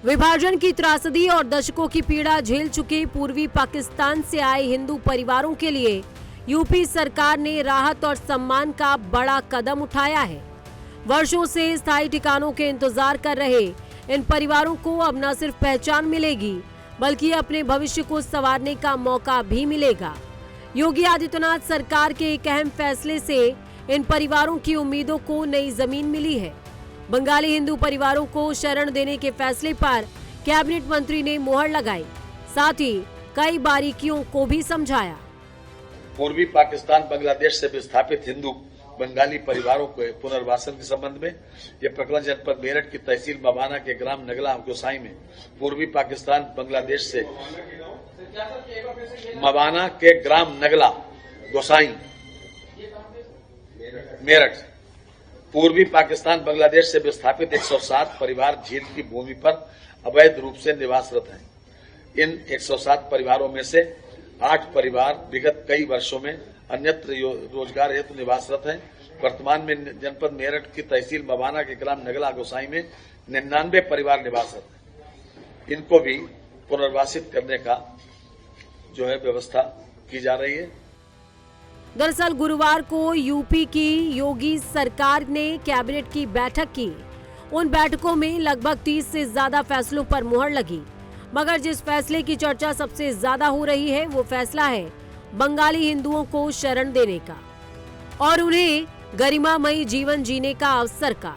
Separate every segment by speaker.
Speaker 1: विभाजन की त्रासदी और दशकों की पीड़ा झेल चुके पूर्वी पाकिस्तान से आए हिंदू परिवारों के लिए यूपी सरकार ने राहत और सम्मान का बड़ा कदम उठाया है। वर्षों से स्थायी ठिकानों के इंतजार कर रहे इन परिवारों को अब न सिर्फ पहचान मिलेगी बल्कि अपने भविष्य को संवारने का मौका भी मिलेगा। योगी आदित्यनाथ सरकार के एक अहम फैसले से इन परिवारों की उम्मीदों को नई जमीन मिली है। बंगाली हिंदू परिवारों को शरण देने के फैसले पर कैबिनेट मंत्री ने मुहर लगाई, साथ ही कई बारीकियों को भी समझाया।
Speaker 2: पूर्वी पाकिस्तान बांग्लादेश से विस्थापित हिंदू बंगाली परिवारों के पुनर्वासन के संबंध में यह प्रकरण जनपद मेरठ की तहसील मवाना के ग्राम नगला गोसाई में पूर्वी पाकिस्तान बांग्लादेश से मवाना के ग्राम नगला गोसाई मेरठ पूर्वी पाकिस्तान बांग्लादेश से विस्थापित 107 परिवार झील की भूमि पर अवैध रूप से निवासरत हैं। इन 107 परिवारों में से 8 परिवार विगत कई वर्षों में अन्यत्र रोजगार हेतु निवासरत हैं। वर्तमान में जनपद मेरठ की तहसील मवाना के ग्राम नगला गोसाई में 99 परिवार निवासरत हैं। इनको भी पुनर्वासित करने का जो है व्यवस्था की जा रही है।
Speaker 1: दरअसल गुरुवार को यूपी की योगी सरकार ने कैबिनेट की बैठक की। उन बैठकों में लगभग 30 से ज्यादा फैसलों पर मुहर लगी, मगर जिस फैसले की चर्चा सबसे ज्यादा हो रही है वो फैसला है बंगाली हिंदुओं को शरण देने का और उन्हें गरिमामयी जीवन जीने का अवसर का।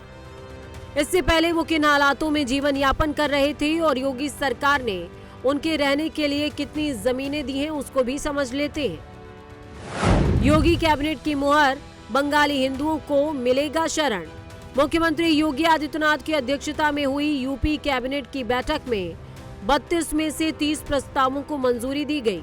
Speaker 1: इससे पहले वो किन हालातों में जीवन यापन कर रहे थे और योगी सरकार ने उनके रहने के लिए कितनी जमीनें दी हैं उसको भी समझ लेते हैं। योगी कैबिनेट की मुहर, बंगाली हिंदुओं को मिलेगा शरण। मुख्यमंत्री योगी आदित्यनाथ की अध्यक्षता में हुई यूपी कैबिनेट की बैठक में 32 में से 30 प्रस्तावों को मंजूरी दी गई।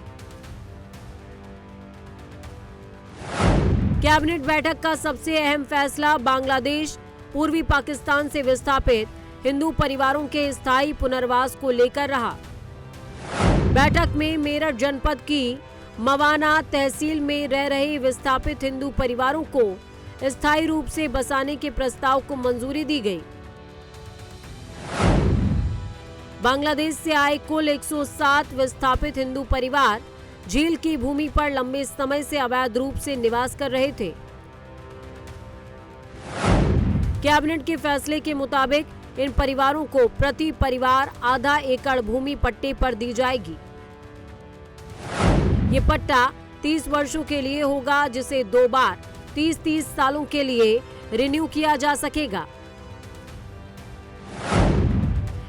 Speaker 1: कैबिनेट बैठक का सबसे अहम फैसला बांग्लादेश, पूर्वी पाकिस्तान से विस्थापित हिंदू परिवारों के स्थायी पुनर्वास को लेकर रहा। बैठक में मेरठ जनपद की मवाना तहसील में रह रहे विस्थापित हिंदू परिवारों को स्थायी रूप से बसाने के प्रस्ताव को मंजूरी दी गई। बांग्लादेश से आए कुल 107 विस्थापित हिंदू परिवार झील की भूमि पर लंबे समय से अवैध रूप से निवास कर रहे थे। कैबिनेट के फैसले के मुताबिक इन परिवारों को प्रति परिवार आधा एकड़ भूमि पट्टे पर दी जाएगी। ये पट्टा 30 वर्षों के लिए होगा, जिसे 2 बार 30-30 सालों के लिए रिन्यू किया जा सकेगा।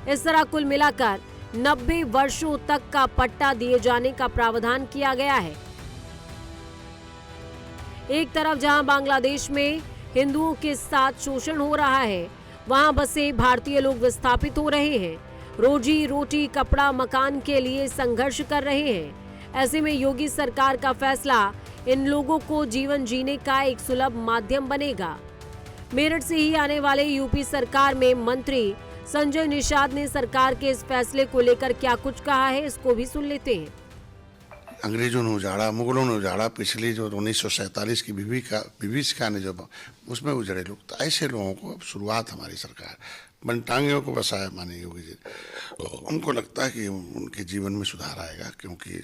Speaker 1: इस तरह कुल मिलाकर 90 वर्षों तक का पट्टा दिए जाने का प्रावधान किया गया है। एक तरफ जहां बांग्लादेश में हिंदुओं के साथ शोषण हो रहा है, वहां बसे भारतीय लोग विस्थापित हो रहे हैं, रोजी रोटी, कपड़ा, मकान के लिए संघर्ष कर रहे हैं। ऐसे में योगी सरकार का फैसला इन लोगों को जीवन जीने का एक सुलभ माध्यम बनेगा। मेरठ से ही आने वाले यूपी सरकार में मंत्री संजय निषाद ने सरकार के इस फैसले को लेकर क्या कुछ कहा है, इसको भी सुन लेते हैं।
Speaker 3: अंग्रेजों ने उजाड़ा, मुगलों ने उजाड़ा, पिछली जो 1947 की विभीषिका ने जो उसमें उजड़े लोग, तो ऐसे लोगों को अब शुरुआत हमारी सरकार बनटांगियों को बसाया माननीय योगी जी। उनको लगता है कि उनके जीवन में सुधार आएगा, क्योंकि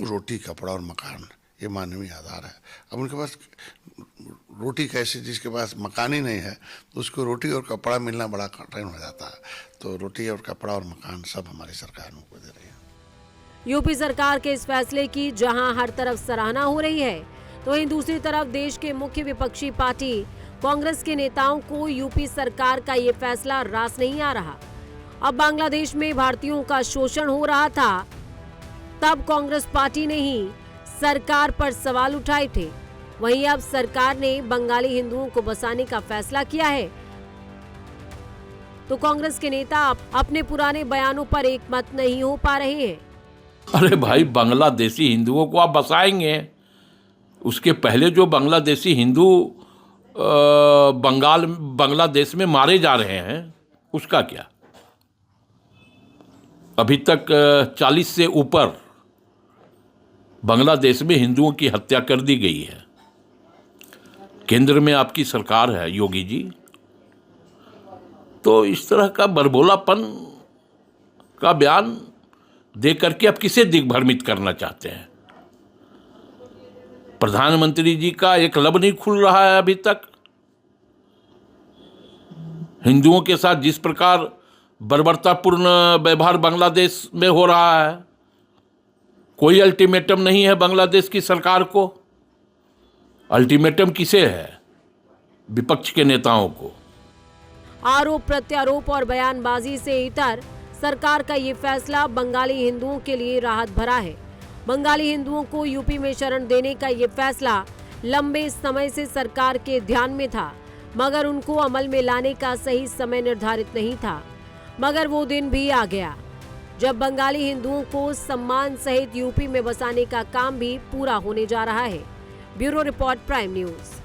Speaker 3: रोटी, कपड़ा और मकान ये मानवीय आधार है। अब उनके पास रोटी कैसे, जिसके पास मकान ही नहीं है उसको रोटी और कपड़ा मिलना बड़ा कठिन हो जाता है। तो रोटी और कपड़ा और मकान सब हमारी सरकार उनको दे रही है।
Speaker 1: यूपी सरकार के इस फैसले की जहां हर तरफ सराहना हो रही है, तो वहीं दूसरी तरफ देश के मुख्य विपक्षी पार्टी कांग्रेस के नेताओं को यूपी सरकार का ये फैसला रास नहीं आ रहा। अब बांग्लादेश में भारतीयों का शोषण हो रहा था, तब कांग्रेस पार्टी ने ही सरकार पर सवाल उठाए थे। वहीं अब सरकार ने बंगाली हिंदुओं को बसाने का फैसला किया है, तो कांग्रेस के नेता अपने पुराने बयानों पर एकमत नहीं हो पा रहे हैं।
Speaker 4: अरे भाई, बांग्लादेशी हिंदुओं को आप बसाएंगे, उसके पहले जो बांग्लादेशी हिंदू बांग्लादेश में मारे जा रहे हैं उसका क्या? अभी तक 40 से ऊपर बांग्लादेश में हिंदुओं की हत्या कर दी गई है। केंद्र में आपकी सरकार है योगी जी, तो इस तरह का बरबोलापन का बयान दे करके अब किसे दिग्भ्रमित करना चाहते हैं? प्रधानमंत्री जी का एक लब नहीं खुल रहा है अभी तक। हिंदुओं के साथ जिस प्रकार बर्बरतापूर्ण व्यवहार बांग्लादेश में हो रहा है, कोई अल्टीमेटम नहीं है बांग्लादेश की सरकार को। अल्टीमेटम किसे है? विपक्ष के नेताओं को।
Speaker 1: आरोप प्रत्यारोप और बयानबाजी से इतर सरकार का ये फैसला बंगाली हिंदुओं के लिए राहत भरा है। बंगाली हिंदुओं को यूपी में शरण देने का ये फैसला लंबे समय से सरकार के ध्यान में था, मगर उनको अमल में लाने का सही समय निर्धारित नहीं था। मगर वो दिन भी आ गया जब बंगाली हिंदुओं को सम्मान सहित यूपी में बसाने का काम भी पूरा होने जा रहा है। Bureau report, prime news.